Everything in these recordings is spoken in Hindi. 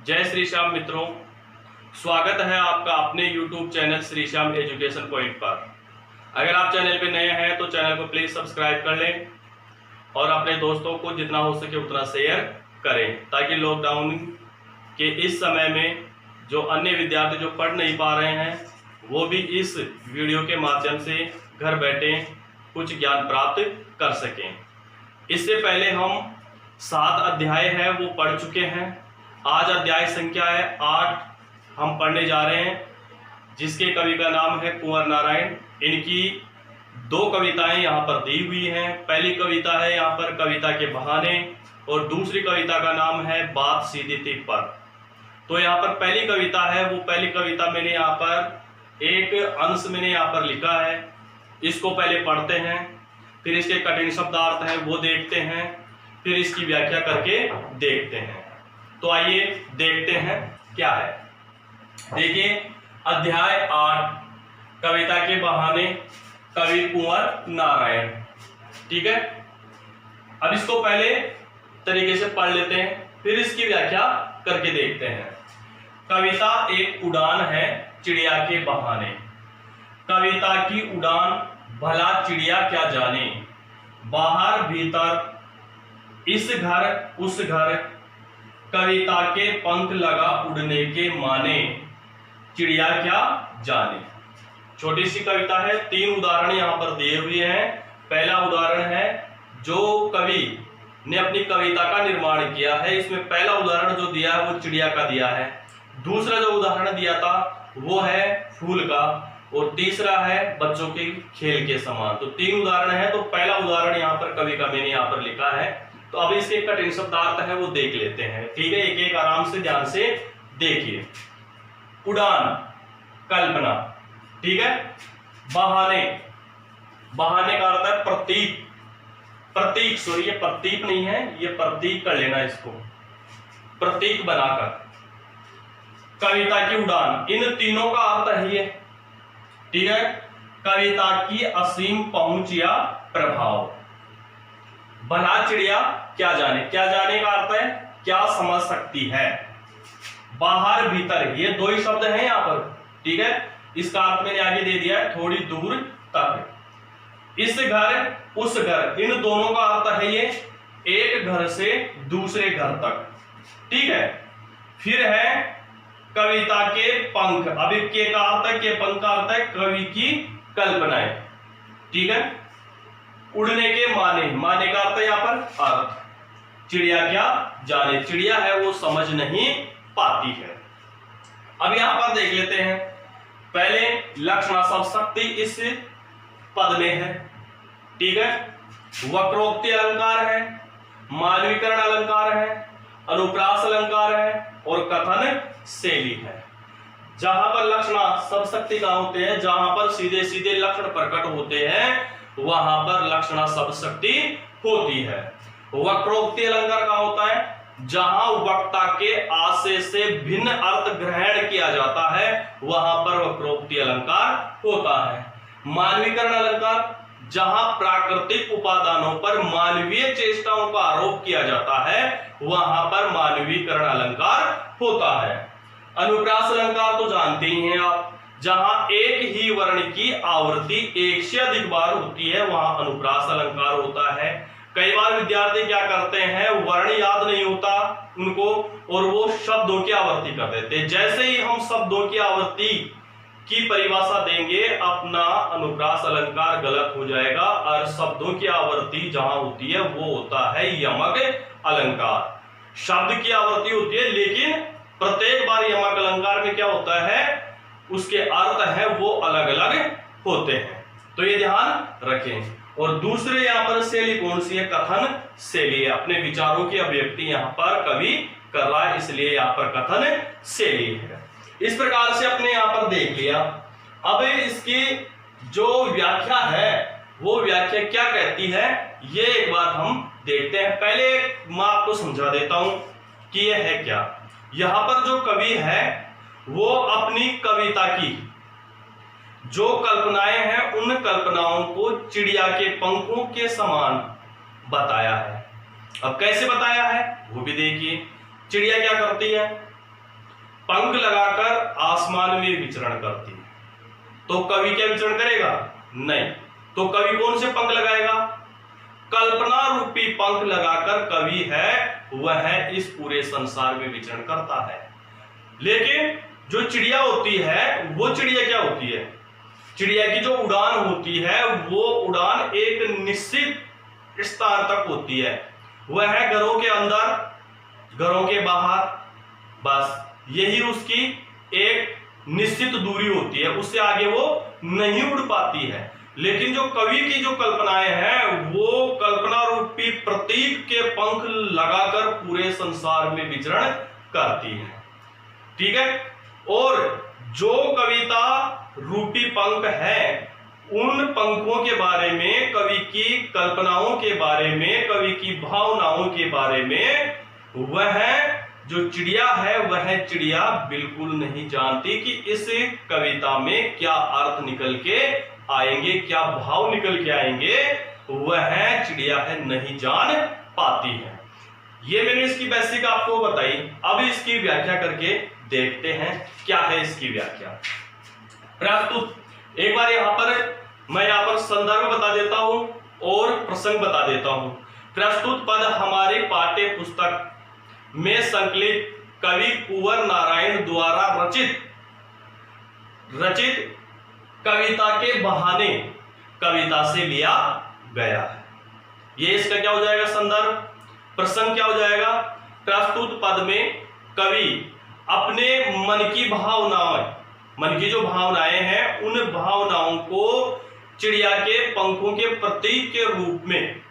जय श्री श्याम मित्रों, स्वागत है आपका अपने YouTube channel Shri Shyam education point पर। अगर आप चैनल पे नए हैं तो चैनल को प्लीज सब्सक्राइब कर लें और अपने दोस्तों को जितना हो सके उतना शेयर करें, ताकि लॉकडाउन के इस समय में जो अन्य विद्यार्थी जो पढ़ नहीं पा रहे हैं वो भी इस वीडियो के माध्यम से घर बैठे कुछ ज्ञान प्राप्त कर सकें। इससे पहले हम 7 अध्याय है वो पढ़ चुके हैं। आज अध्याय संख्या है 8 हम पढ़ने जा रहे हैं, जिसके कवि का नाम है कुंवर नारायण। इनकी 2 कविताएं यहाँ पर दी हुई हैं। पहली कविता है यहाँ पर कविता के बहाने और दूसरी कविता का नाम है बात सीधी थी पर। तो यहाँ पर पहली कविता है, वो पहली कविता मैंने यहाँ पर एक अंश मैंने यहाँ पर लिखा है, इसको पहले पढ़ते हैं, फिर इसके कठिन शब्दार्थ है वो देखते हैं, फिर इसकी व्याख्या करके देखते हैं। तो आइए देखते हैं क्या है। देखिए अध्याय 8 कविता के बहाने, कवि कुंवर नारायण। ठीक है, अब इसको पहले तरीके से पढ़ लेते हैं, फिर इसकी व्याख्या करके देखते हैं। कविता एक उड़ान है चिड़िया के बहाने। कविता की उड़ान भला चिड़िया क्या जाने, बाहर भीतर इस घर उस घर, कविता के पंख लगा उड़ने के माने, चिड़िया क्या जाने। छोटी सी कविता है, 3 उदाहरण यहाँ पर दिए हुए हैं। पहला उदाहरण है जो कवि ने अपनी कविता का निर्माण किया है, इसमें पहला उदाहरण जो दिया है वो चिड़िया का दिया है। दूसरा जो उदाहरण दिया था वो है फूल का, और तीसरा है बच्चों के खेल के समान। तो 3 उदाहरण है। तो पहला उदाहरण यहाँ पर कवि का मैंने यहाँ पर लिखा है। तो अब इसके कठिन शब्दार्थ है वो देख लेते हैं। ठीक है, एक एक आराम से ध्यान से देखिए। उड़ान कल्पना, ठीक है। बहाने, बहाने का अर्थ है प्रतीक, प्रतीक सॉरी ये प्रतीक नहीं है, ये प्रतीक कर लेना इसको, प्रतीक बनाकर। कविता की उड़ान, इन तीनों का अर्थ है ये। ठीक है, कविता की असीम पहुंच या प्रभाव। भला चिड़िया क्या जाने, क्या जाने का अर्थ है क्या समझ सकती है। बाहर भीतर, ये 2 ही शब्द हैं यहाँ पर। ठीक है, इसका अर्थ मैंने आगे दे दिया है, थोड़ी दूर तक। इस घर उस घर, इन दोनों का अर्थ है ये एक घर से दूसरे घर तक। ठीक है, फिर है कविता के पंख। अभी के का अर्थ है, के पंख का अर्थ है कवि की कल्पनाएं। ठीक है, उड़ने के माने, माने का अर्थ है यहाँ पर अर्थ। चिड़िया क्या जाने, चिड़िया है वो समझ नहीं पाती है। अब यहां पर देख लेते हैं। पहले लक्षणा शब्द शक्ति इस पद में है। ठीक है, वक्रोक्ति अलंकार है, मानवीकरण अलंकार है, अनुप्रास अलंकार है और कथन शैली है। जहां पर लक्षणा शब्द शक्ति कहां होते हैं, जहां पर सीधे सीधे लक्षण प्रकट होते हैं वहां पर लक्षणा शब्द शक्ति होती है। वक्रोक्ति अलंकार कहां होता है, जहां वक्ता के आशय से भिन्न अर्थ ग्रहण किया जाता है वहां पर वक्रोक्ति अलंकार होता है। मानवीकरण अलंकार, जहां प्राकृतिक उपादानों पर मानवीय चेष्टाओं का आरोप किया जाता है वहां पर मानवीकरण अलंकार होता है। अनुप्रास अलंकार तो जानते ही हैं आप, जहां एक ही वर्ण की आवृत्ति 1 से अधिक बार होती है वहां अनुप्रास अलंकार होता है। कई बार विद्यार्थी क्या करते हैं, वर्ण याद नहीं होता उनको और वो शब्दों की आवृत्ति कर देते हैं। जैसे ही हम शब्दों की आवृत्ति की परिभाषा देंगे अपना अनुप्रास अलंकार गलत हो जाएगा, और शब्दों की आवृत्ति जहां होती है वो होता है यमक अलंकार। शब्द की आवृत्ति होती है लेकिन प्रत्येक बार यमक अलंकार में क्या होता है, उसके अर्थ है वो अलग अलग होते हैं। तो ये ध्यान रखें। और दूसरे यहाँ पर शैली कौन सी है, कथन शैली है। अपने विचारों की अभिव्यक्ति यहाँ पर कवि कर रहा है, इसलिए यहाँ पर कथन शैली है। इस प्रकार से अपने यहाँ पर देख लिया। अब इसकी जो व्याख्या है वो व्याख्या क्या कहती है ये एक बार हम देखते हैं। पहले मैं आपको समझा देता हूं कि यह है क्या। यहां पर जो कवि है वो अपनी कविता की जो कल्पनाएं हैं उन कल्पनाओं को चिड़िया के पंखों के समान बताया है। अब कैसे बताया है वो भी देखिए। चिड़िया क्या करती है, पंख लगाकर आसमान में विचरण करती है। तो कवि क्या विचरण करेगा? नहीं। तो कवि कौन से पंख लगाएगा? कल्पना रूपी पंख लगाकर कवि है वह इस पूरे संसार में विचरण करता है। लेकिन जो चिड़िया होती है वो चिड़िया क्या होती है? चिड़िया की जो उड़ान होती है वो उड़ान एक निश्चित स्थान तक होती है। वह है घरों के अंदर, घरों के बाहर, बस यही उसकी एक निश्चित दूरी होती है, उससे आगे वो नहीं उड़ पाती है। लेकिन जो कवि की जो कल्पनाएं हैं वो कल्पना रूपी प्रतीक के पंख लगाकर पूरे संसार में विचरण करती हैं। ठीक है। और जो कविता रूपी पंख है उन पंखों के बारे में, कवि की कल्पनाओं के बारे में, कवि की भावनाओं के बारे में वह जो चिड़िया है वह चिड़िया बिल्कुल नहीं जानती कि इस कविता में क्या अर्थ निकल के आएंगे, क्या भाव निकल के आएंगे, वह चिड़िया है नहीं जान पाती है। ये मैंने इसकी बेसिक आपको बताई। अब इसकी व्याख्या करके देखते हैं क्या है इसकी व्याख्या। प्रस्तुत एक बार मैं यहाँ पर संदर्भ बता देता हूं और प्रसंग बता देता हूं। प्रस्तुत पद हमारी पाठ्य पुस्तक में संकलित कवि कुंवर नारायण द्वारा रचित कविता के बहाने कविता से लिया गया है। ये इसका क्या हो जाएगा? संदर्भ। प्रसंग क्या हो जाएगा? प्रस्तुत पद में कवि अपने मन की भावनाएं, मन की जो भावनाएं हैं उन भावनाओं को चिड़िया के पंखों के प्रतीक के रूप में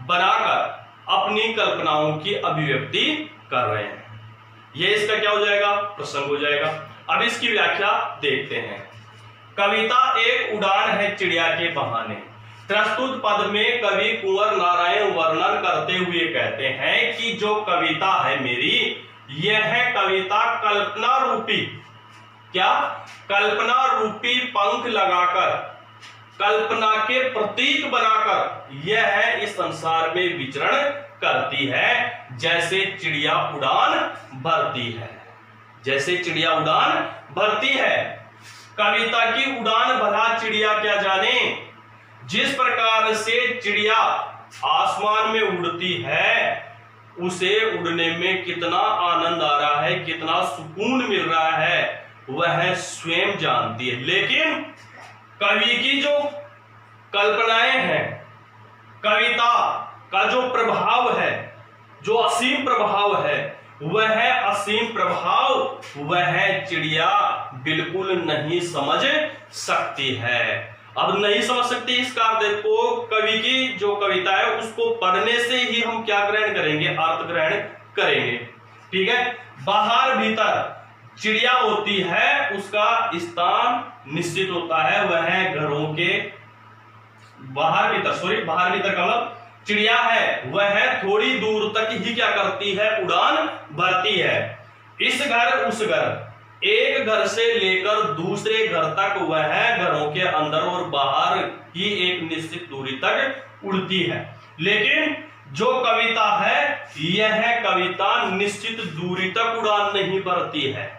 बनाकर अपनी कल्पनाओं की अभिव्यक्ति कर रहे हैं। यह इसका क्या हो जाएगा? प्रसंग हो जाएगा। अब इसकी व्याख्या देखते हैं। कविता एक उड़ान है चिड़िया के बहाने। प्रस्तुत पद में कवि कुंवर नारायण वर्णन करते हुए कहते हैं कि जो कविता है मेरी, यह कविता कल्पना रूपी, क्या? कल्पना रूपी पंख लगाकर, कल्पना के प्रतीक बनाकर यह इस संसार में विचरण करती है, जैसे चिड़िया उड़ान भरती है, जैसे चिड़िया उड़ान भरती है। कविता की उड़ान भला चिड़िया क्या जाने, जिस प्रकार से चिड़िया आसमान में उड़ती है उसे उड़ने में कितना आनंद आ रहा है, कितना सुकून मिल रहा है, वह स्वयं जानती है। लेकिन कवि की जो कल्पनाएं हैं, कविता का जो प्रभाव है, जो असीम प्रभाव है, वह असीम प्रभाव वह चिड़िया बिल्कुल नहीं समझ सकती है। अब नहीं समझ सकती इस कार्य को कवि की जो कविता है उसको पढ़ने से ही हम क्या ग्रहण करेंगे? अर्थ ग्रहण करेंगे। ठीक है। बाहर भीतर चिड़िया होती है, उसका स्थान निश्चित होता है, वह घरों के बाहर भीतर का मतलब चिड़िया है वह थोड़ी दूर तक ही क्या करती है? उड़ान भरती है। इस घर उस घर, एक घर से लेकर दूसरे घर तक वह घरों के अंदर और बाहर ही एक निश्चित दूरी तक उड़ती है। लेकिन जो कविता है यह कविता निश्चित दूरी तक उड़ान नहीं भरती है,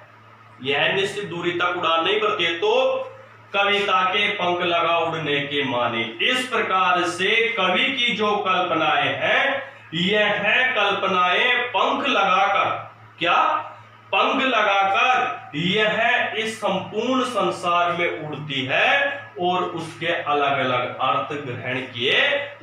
यह निश्चित दूरी तक उड़ान नहीं भरती है। तो कविता के पंख लगा उड़ने के माने। इस प्रकार से कवि की जो कल्पनाएं हैं यह कल्पनाएं पंख लगाकर, क्या? पंख लगाकर यह इस संपूर्ण संसार में उड़ती है और उसके अलग अलग अर्थ ग्रहण किए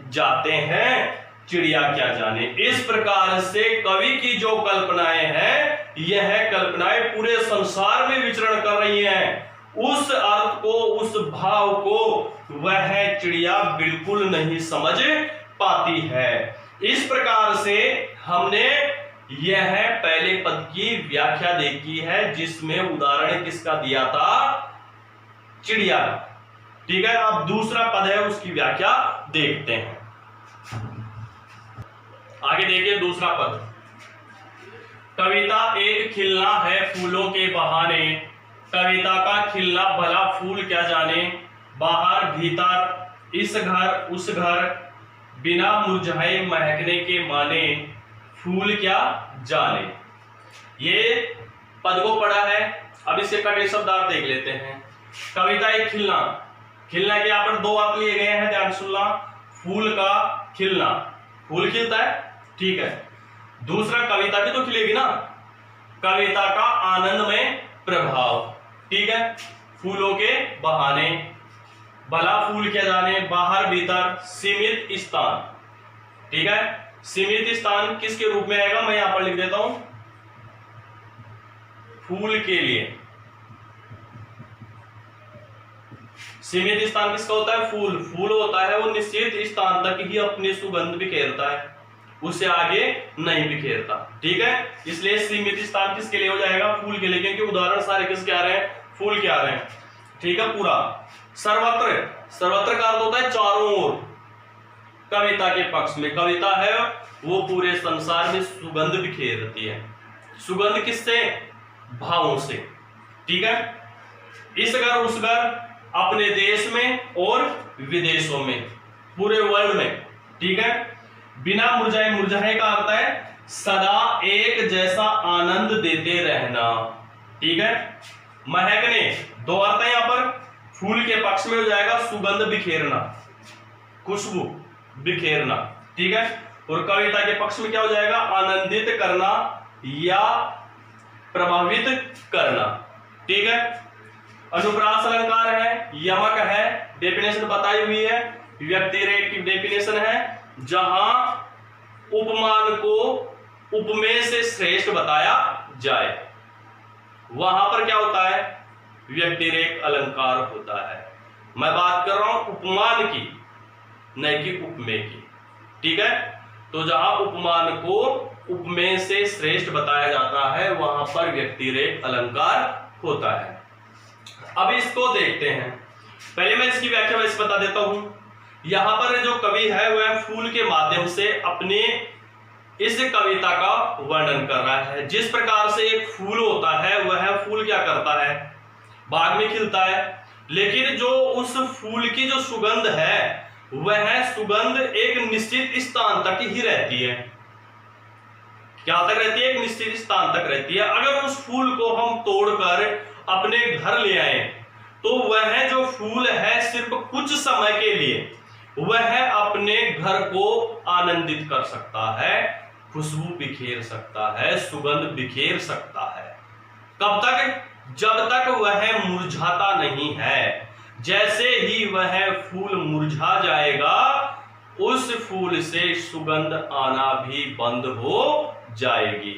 जाते हैं। चिड़िया क्या जाने। इस प्रकार से कवि की जो कल्पनाएं हैं यह कल्पनाएं पूरे संसार में विचरण कर रही हैं। उस अर्थ को, उस भाव को वह चिड़िया बिल्कुल नहीं समझ पाती है। इस प्रकार से हमने यह पहले पद की व्याख्या देखी है, जिसमें उदाहरण किसका दिया था? चिड़िया। ठीक है। अब दूसरा पद है उसकी व्याख्या देखते हैं। आगे देखिए दूसरा पद। कविता एक खिलना है फूलों के बहाने। कविता का खिलना भला फूल क्या जाने, बाहर भीतर इस घर उस घर, बिना मुरझाए महकने के माने, फूल क्या जाने। ये पद को पढ़ा है। अब इसके कटे शब्दार्थ देख लेते हैं। कविता एक खिलना, खिलना के यहाँ पर दो अर्थ लिए गए हैं, ध्यान सुनना। फूल का खिलना, फूल खिलता है, ठीक है। दूसरा कविता भी तो खिलेगी ना, कविता का आनंदमय प्रभाव, ठीक है। फूलों के बहाने, भला फूल क्या जाने, बाहर भीतर, सीमित स्थान, ठीक है। सीमित स्थान किसके रूप में आएगा, मैं यहां पर लिख देता हूं, फूल के लिए। सीमित स्थान किसका होता है, फूल। फूल होता है वो निश्चित स्थान तक ही अपनी सुगंध बिखेरता है, उससे आगे नहीं बिखेरता, ठीक है। इसलिए सीमित स्थान किसके लिए हो जाएगा, फूल के लिए, क्योंकि उदाहरण सारे किसके आ रहे हैं, फूल के आ रहे हैं, ठीक है। पूरा सर्वत्र, सर्वत्र का अर्थ होता है चारों ओर। कविता के पक्ष में, कविता है वो पूरे संसार में सुगंध बिखेरती है। सुगंध किससे, भावों से, ठीक है। इस घर उस घर, अपने देश में और विदेशों में, पूरे वर्ल्ड में, ठीक है। बिना मुरझाए, मुरझाए का अर्थ है सदा एक जैसा आनंद देते रहना, ठीक है। महकने, दो अर्थ है यहां पर। फूल के पक्ष में हो जाएगा सुगंध बिखेरना, खुशबू बिखेरना, ठीक है। और कविता के पक्ष में क्या हो जाएगा, आनंदित करना या प्रभावित करना, ठीक है। अनुप्रास अलंकार है, यमक है, डेफिनेशन बताई हुई है। व्यक्तिरेख की डेफिनेशन है, जहां उपमान को उपमेय से श्रेष्ठ बताया जाए, वहां पर क्या होता है, व्यक्तिरेख अलंकार होता है। मैं बात कर रहा हूं उपमान की, नहीं कि उपमेय की, ठीक है। तो जहां उपमान को उपमेय से श्रेष्ठ बताया जाता है, वहां पर व्यक्तिरेख अलंकार होता है। अब इसको देखते हैं। पहले मैं इसकी व्याख्या वैसे बता देता हूं। यहां पर जो कवि है वह फूल के माध्यम से अपने इस कविता का वर्णन कर रहा है। जिस प्रकार से एक फूल होता है, वह फूल क्या करता है, बाग में खिलता है, लेकिन जो उस फूल की जो सुगंध है, वह सुगंध एक निश्चित स्थान तक ही रहती है। क्या तक रहती है, एक निश्चित स्थान तक रहती है। अगर उस फूल को हम तोड़कर अपने घर ले आए, तो वह जो फूल है सिर्फ कुछ समय के लिए वह अपने घर को आनंदित कर सकता है, खुशबू बिखेर सकता है, सुगंध बिखेर सकता है। कब तक, जब तक वह मुरझाता नहीं है। जैसे ही वह फूल मुरझा जाएगा, उस फूल से सुगंध आना भी बंद हो जाएगी,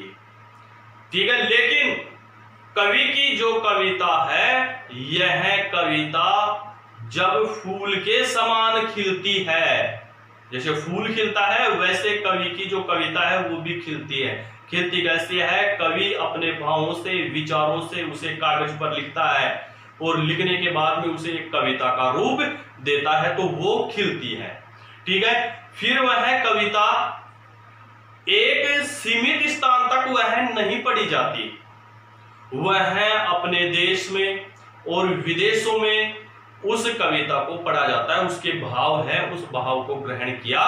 ठीक है। लेकिन कवि की जो कविता है, यह कविता जब फूल के समान खिलती है, जैसे फूल खिलता है वैसे कवि की जो कविता है वो भी खिलती है। खिलती कैसी है, कवि अपने भावों से, विचारों से उसे कागज पर लिखता है और लिखने के बाद में उसे एक कविता का रूप देता है, तो वो खिलती है, ठीक है। फिर वह कविता एक सीमित स्थान तक वह नहीं पढ़ी जाती, वह अपने देश में और विदेशों में उस कविता को पढ़ा जाता है। उसके भाव है, उस भाव को ग्रहण किया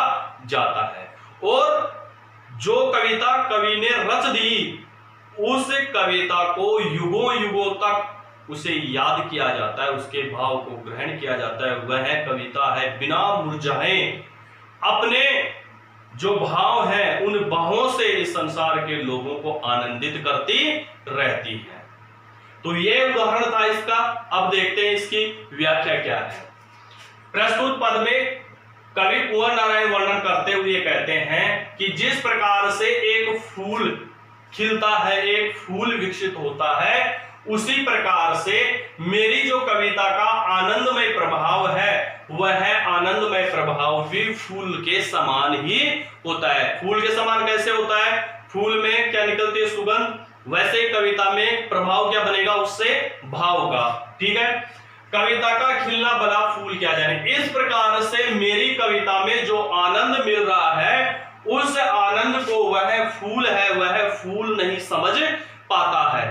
जाता है, और जो कविता कवि ने रच दी, उस कविता को युगों युगों तक उसे याद किया जाता है, उसके भाव को ग्रहण किया जाता है। वह कविता है बिना मुरझाए, अपने जो भाव है उन भावों से इस संसार के लोगों को आनंदित करती रहती है। तो ये उदाहरण था इसका। अब देखते हैं इसकी व्याख्या क्या है। प्रस्तुत पद में कवि कुंवर नारायण वर्णन करते हुए कहते हैं कि जिस प्रकार से एक फूल खिलता है, एक फूल विकसित होता है, उसी प्रकार से मेरी जो कविता का आनंदमय प्रभाव है, वह आनंदमय प्रभाव भी फूल के समान ही होता है। फूल के समान कैसे होता है, फूल में क्या निकलती है, सुगंध, वैसे कविता में प्रभाव क्या बनेगा उससे, भाव का, ठीक है। कविता का खिलना भला फूल क्या जाने। इस प्रकार से मेरी कविता में जो आनंद मिल रहा है, उस आनंद को वह फूल है, वह फूल नहीं समझ पाता है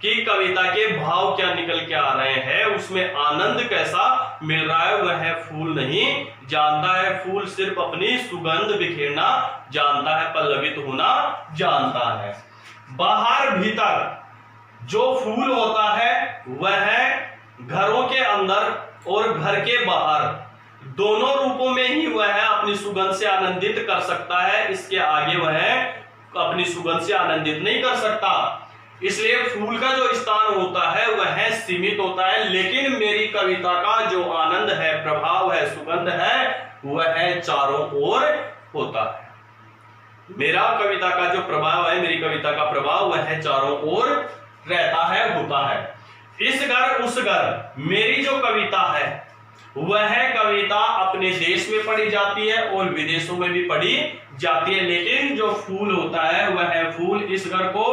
कि कविता के भाव क्या निकल के आ रहे हैं, उसमें आनंद कैसा मिल रहा है, वह फूल नहीं जानता है। फूल सिर्फ अपनी सुगंध बिखेरना जानता है, पल्लवित होना जानता है। बाहर भीतर, जो फूल होता है वह घरों के अंदर और घर के बाहर दोनों रूपों में ही वह अपनी सुगंध से आनंदित कर सकता है। इसके आगे वह अपनी सुगंध से आनंदित नहीं कर सकता। इसलिए फूल का जो स्थान होता है वह सीमित होता है, लेकिन मेरी कविता का जो आनंद है, प्रभाव है, सुगंध है, वह चारों ओर होता है। मेरा कविता का जो प्रभाव है, मेरी कविता का प्रभाव वह चारों ओर रहता है, होता है। इस घर उस घर मेरी जो कविता है वह कविता अपने देश में पढ़ी जाती है और विदेशों में भी पढ़ी जाती है, लेकिन जो फूल होता है वह फूल इस घर को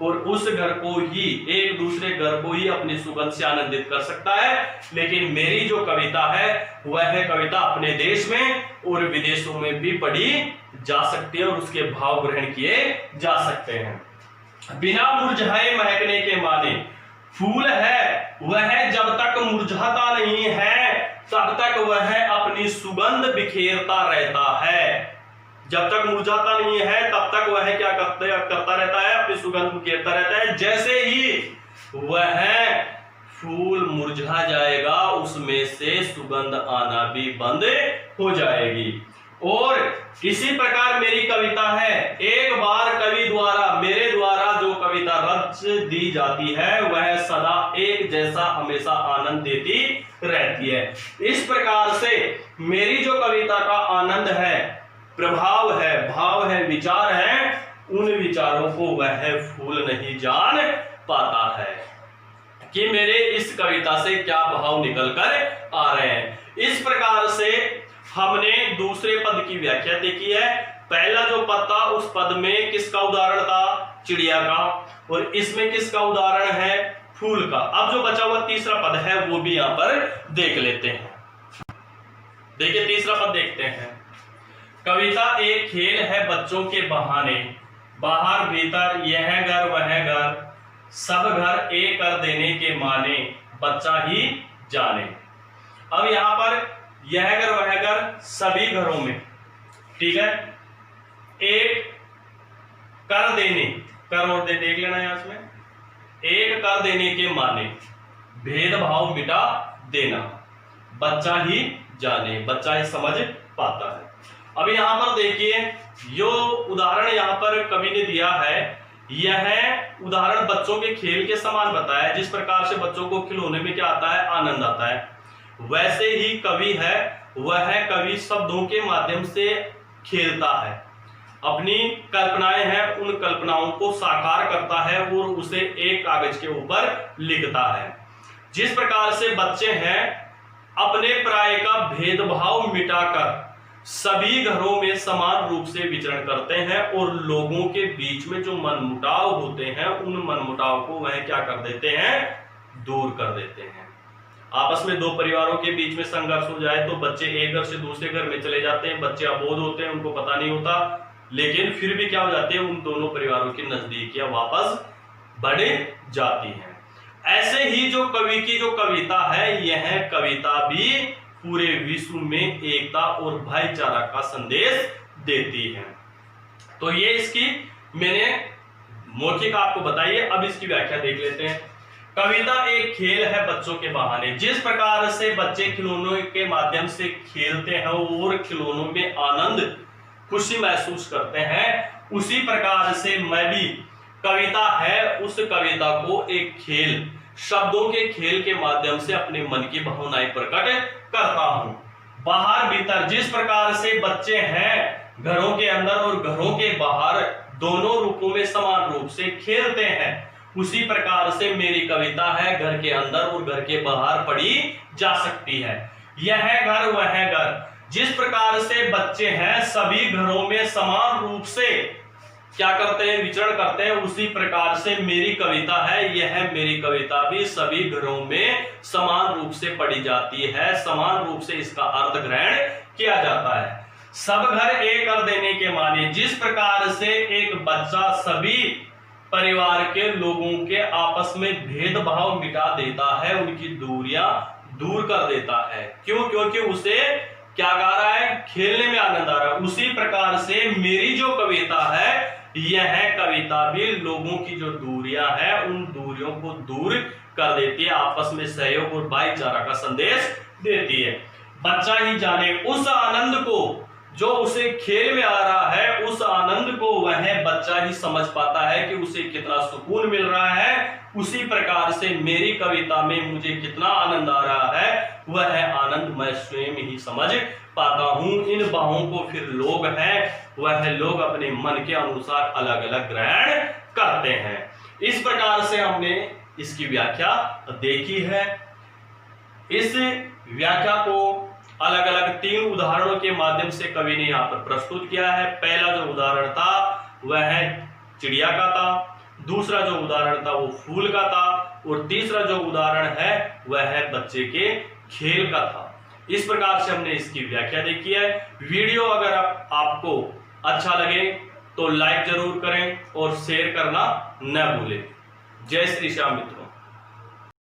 और उस घर को ही, एक दूसरे घर को ही अपनी सुगंध से आनंदित कर सकता है। लेकिन मेरी जो कविता है वह कविता अपने देश में और विदेशों में भी पढ़ी जा सकती है और उसके भाव ग्रहण किए जा सकते हैं। बिना मुरझाए महकने के माने फूल है वह जब तक मुरझाता नहीं है तब तक वह अपनी सुगंध बिखेरता रहता है। जब तक मुरझाता नहीं है तब तक वह क्या करता रहता है, अपनी सुगंध बिखेरता रहता है। जैसे ही वह फूल मुरझा जाएगा उसमें से सुगंध आना भी बंद हो जाएगी। और इसी प्रकार मेरी कविता है, एक बार कवि द्वारा, मेरे द्वारा जो कविता रच दी जाती है वह सदा एक जैसा हमेशा आनंद देती रहती है। इस प्रकार से मेरी जो कविता का आनंद है, प्रभाव है, भाव है, विचार है, उन विचारों को वह फूल नहीं जान पाता है कि मेरे इस कविता से क्या भाव निकल कर आ रहे हैं। इस प्रकार से हमने दूसरे पद की व्याख्या देखी है। पहला जो पद था उस पद में किसका उदाहरण था, चिड़िया का, और इसमें किसका उदाहरण है, फूल का। अब जो बचा हुआ तीसरा पद है वो भी यहां पर देख लेते हैं। देखिए तीसरा पद देखते हैं। कविता एक खेल है बच्चों के बहाने, बाहर भीतर यह घर वह घर, सब घर एक कर देने के माने, बच्चा ही जाने। अब यहां पर यह घर वह घर सभी घरों में, ठीक है, एक कर देने, कर और दे देख लेना है इसमें, एक कर देने के माने, भेदभाव मिटा देना, बच्चा ही जाने, बच्चा ही समझ पाता है। अब यहां पर देखिए जो उदाहरण यहां पर कवि ने दिया है, यह उदाहरण बच्चों के खेल के समान बताया। जिस प्रकार से बच्चों को खिलौने में क्या आता है, आनंद आता है, वैसे ही कवि है वह कवि शब्दों के माध्यम से खेलता है, अपनी कल्पनाएं हैं उन कल्पनाओं को साकार करता है और उसे एक कागज के ऊपर लिखता है। जिस प्रकार से बच्चे हैं अपने प्राय का भेदभाव मिटाकर सभी घरों में समान रूप से विचरण करते हैं और लोगों के बीच में जो मनमुटाव होते हैं उन मनमुटाव को वह क्या कर देते हैं, दूर कर देते हैं। आपस में दो परिवारों के बीच में संघर्ष हो जाए तो बच्चे एक घर से दूसरे घर में चले जाते हैं, बच्चे अबोध होते हैं, उनको पता नहीं होता, लेकिन फिर भी क्या हो जाते हैं, उन दोनों परिवारों की नजदीकियां वापस बढ़ जाती हैं। ऐसे ही जो कवि की जो कविता है, यह कविता भी पूरे विश्व में एकता और भाईचारा का संदेश देती है। तो ये इसकी मैंने मौखिक आपको बताई है। अब इसकी व्याख्या देख लेते हैं। कविता एक खेल है बच्चों के बहाने। जिस प्रकार से बच्चे खिलौनों के माध्यम से खेलते हैं और खिलौनों में आनंद, खुशी महसूस करते हैं, उसी प्रकार से मैं भी कविता है उस कविता को एक खेल, शब्दों के खेल के माध्यम से अपने मन की भावनाएं प्रकट करता हूं। बाहर भीतर जिस प्रकार से बच्चे हैं घरों के अंदर और घरों के बाहर दोनों रूपों में समान रूप से खेलते हैं, उसी प्रकार से मेरी कविता है घर के अंदर और घर के बाहर पढ़ी जा सकती है। यह घर वह घर, जिस प्रकार से बच्चे हैं सभी घरों में समान रूप से क्या करते हैं, विचरण करते हैं, उसी प्रकार से मेरी कविता है, यह मेरी कविता भी सभी घरों में समान रूप से पढ़ी जाती है, समान रूप से इसका अर्थ ग्रहण किया जाता है। सब घर एक कर देने के माने, जिस प्रकार से एक बच्चा सभी परिवार के लोगों के आपस में भेदभाव मिटा देता है, उनकी दूरियां दूर कर देता है। क्यों? क्योंकि उसे क्या गा रहा है, खेलने में आनंद आ रहा है। उसी प्रकार से मेरी जो कविता है यह कविता भी लोगों की जो दूरियां हैं उन दूरियों को दूर कर देती है, आपस में सहयोग और भाईचारा का संदेश देती है। बच्चा ही जाने उस आनंद को जो उसे खेल में आ रहा है, उस आनंद को वह बच्चा ही समझ पाता है कि उसे कितना सुकून मिल रहा है। उसी प्रकार से मेरी कविता में मुझे कितना आनंद आ रहा है, वह आनंद मैं स्वयं ही समझ पाता हूं। इन बाहों को फिर लोग हैं, वह लोग अपने मन के अनुसार अलग अलग ग्रहण करते हैं। इस प्रकार से हमने इसकी व्याख्या देखी है। इस व्याख्या को अलग अलग 3 उदाहरणों के माध्यम से कवि ने यहाँ पर प्रस्तुत किया है। पहला जो उदाहरण था वह चिड़िया का था, दूसरा जो उदाहरण था वो फूल का था, और तीसरा जो उदाहरण है वह बच्चे के खेल का था। इस प्रकार से हमने इसकी व्याख्या देखी है। वीडियो अगर आपको अच्छा लगे तो लाइक जरूर करें और शेयर करना न भूलें। जय श्री श्याम मित्रों।